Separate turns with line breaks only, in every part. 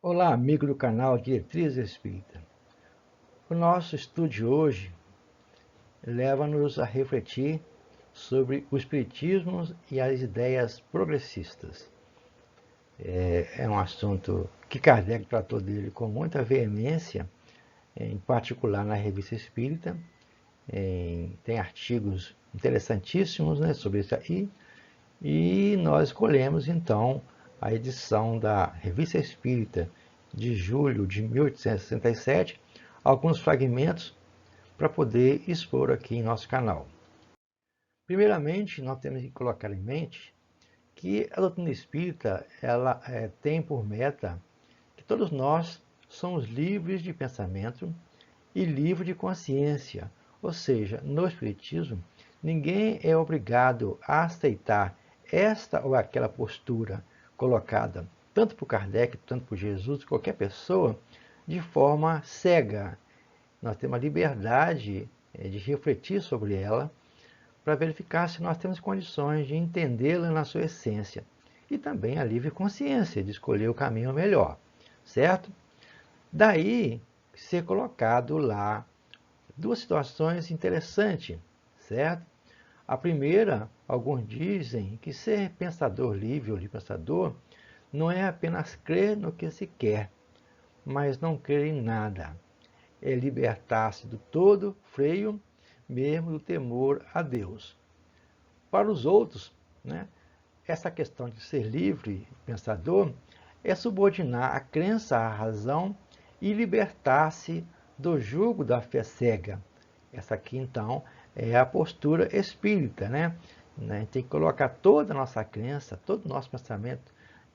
Olá, amigo do canal Diretriz Espírita. O nosso estudo de hoje leva-nos a refletir sobre o Espiritismo e as ideias progressistas. É um assunto que Kardec tratou dele com muita veemência, em particular na Revista Espírita. Tem artigos interessantíssimos, né, sobre isso aí, e nós escolhemos então a edição da Revista Espírita de julho de 1867, alguns fragmentos para poder expor aqui em nosso canal. Primeiramente, nós temos que colocar em mente que a doutrina espírita ela tem por meta que todos nós somos livres de pensamento e livres de consciência. Ou seja, no espiritismo, ninguém é obrigado a aceitar esta ou aquela postura colocada tanto por Kardec, tanto por Jesus, qualquer pessoa, de forma cega. Nós temos a liberdade de refletir sobre ela para verificar se nós temos condições de entendê-la na sua essência. E também a livre consciência de escolher o caminho melhor, certo? Daí ser colocado lá duas situações interessantes, certo? A primeira, alguns dizem que ser pensador livre ou livre pensador não é apenas crer no que se quer, mas não crer em nada. É libertar-se do todo freio, mesmo do temor a Deus. Para os outros, né, essa questão de ser livre pensador é subordinar a crença à razão e libertar-se do jugo da fé cega. Essa aqui, então, é a postura espírita, né? A gente tem que colocar toda a nossa crença, todo o nosso pensamento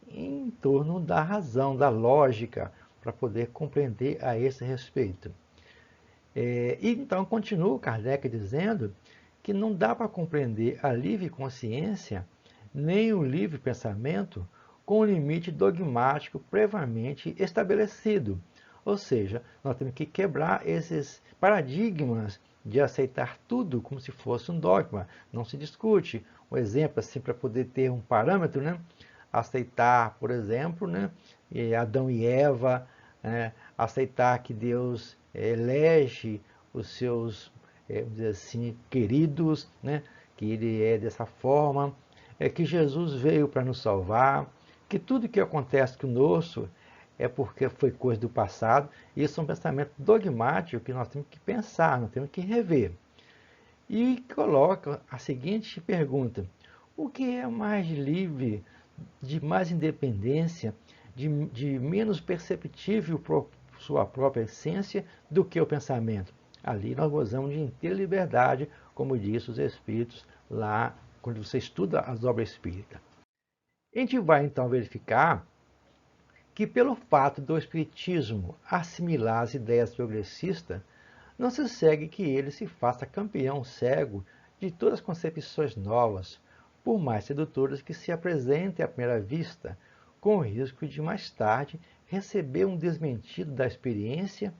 em torno da razão, da lógica, para poder compreender a esse respeito. E então continua Kardec dizendo que não dá para compreender a livre consciência nem o livre pensamento com um limite dogmático previamente estabelecido. Ou seja, nós temos que quebrar esses paradigmas de aceitar tudo como se fosse um dogma. Não se discute. Um exemplo, assim, para poder ter um parâmetro, né? Aceitar, por exemplo, né? Adão e Eva, né? Aceitar que Deus elege os seus, vamos dizer assim, queridos, né? Que ele é dessa forma, que Jesus veio para nos salvar, que tudo que acontece conosco é porque foi coisa do passado. Isso é um pensamento dogmático que nós temos que pensar, nós temos que rever. E coloca a seguinte pergunta: o que é mais livre, de mais independência, de menos perceptível por sua própria essência do que o pensamento? Ali nós gozamos de inteira liberdade, como disse os Espíritos lá, quando você estuda as obras espíritas. A gente vai então verificar que, pelo fato do Espiritismo assimilar as ideias progressistas, não se segue que ele se faça campeão cego de todas as concepções novas, por mais sedutoras que se apresentem à primeira vista, com o risco de mais tarde receber um desmentido da experiência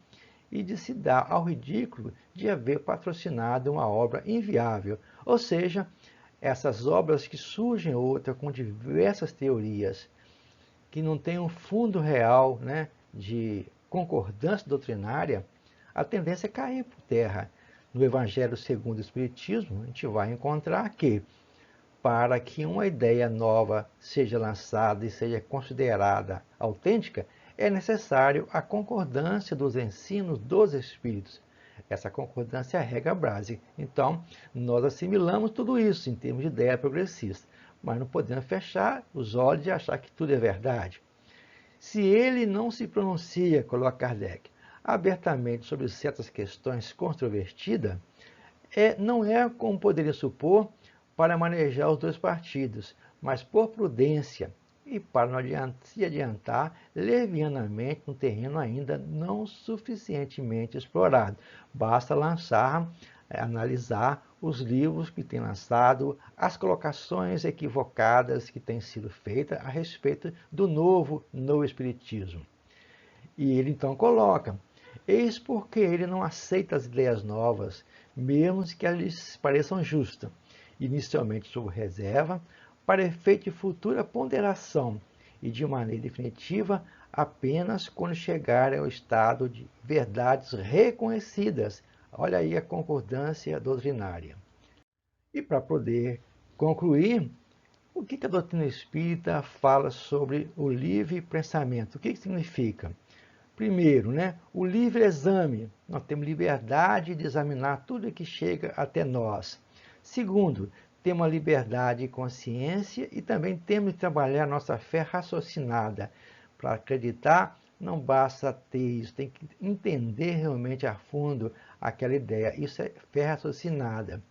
e de se dar ao ridículo de haver patrocinado uma obra inviável, ou seja, essas obras que surgem outra com diversas teorias que não tem um fundo real, né, de concordância doutrinária, a tendência é cair por terra. No Evangelho segundo o Espiritismo, a gente vai encontrar que, para que uma ideia nova seja lançada e seja considerada autêntica, é necessário a concordância dos ensinos dos Espíritos. Essa concordância é a regra básica. Então, nós assimilamos tudo isso em termos de ideia progressista, mas não podemos fechar os olhos e achar que tudo é verdade. Se ele não se pronuncia, coloca Kardec, abertamente sobre certas questões controvertidas, não é como poderia supor para manejar os dois partidos, mas por prudência e para não se adiantar levianamente no terreno ainda não suficientemente explorado. Basta lançar, analisar os livros que tem lançado, as colocações equivocadas que têm sido feitas a respeito do novo no Espiritismo. E ele então coloca: eis porque ele não aceita as ideias novas, mesmo que lhes pareçam justas, inicialmente sob reserva, para efeito de futura ponderação, e de maneira definitiva apenas quando chegarem ao estado de verdades reconhecidas. Olha aí a concordância doutrinária. E para poder concluir, o que a doutrina espírita fala sobre o livre pensamento? O que significa? Primeiro, o livre exame. Nós temos liberdade de examinar tudo que chega até nós. Segundo, temos a liberdade de consciência e também temos de trabalhar nossa fé raciocinada. Para acreditar, não basta ter isso, tem que entender realmente a fundo aquela ideia. Isso é fé raciocinada.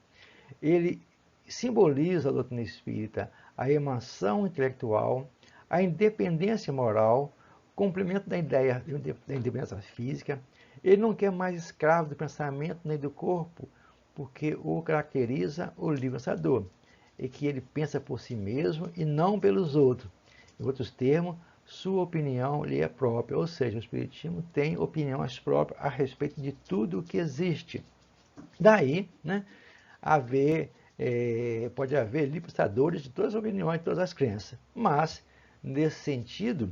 Ele simboliza a doutrina espírita a emancipação intelectual, a independência moral, complemento da ideia da independência física. Ele não quer mais escravo do pensamento nem do corpo, porque o caracteriza o livre pensador, e que ele pensa por si mesmo e não pelos outros. Em outros termos, sua opinião lhe é própria, ou seja, o Espiritismo tem opiniões próprias a respeito de tudo o que existe. Daí, pode haver livre pensadores de todas as opiniões, de todas as crenças, mas, nesse sentido,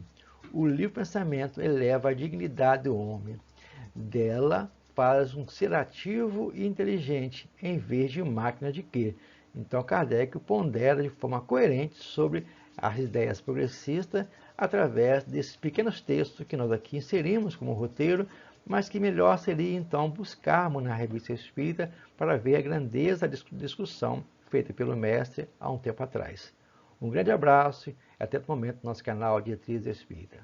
o livre pensamento eleva a dignidade do homem. Dela faz um ser ativo e inteligente, em vez de máquina de quê. Então, Kardec pondera de forma coerente sobre as ideias progressistas através desses pequenos textos que nós aqui inserimos como roteiro, mas que melhor seria, então, buscarmos na Revista Espírita para ver a grandeza da discussão feita pelo mestre há um tempo atrás. Um grande abraço e até o momento no nosso canal Diretriz Espírita.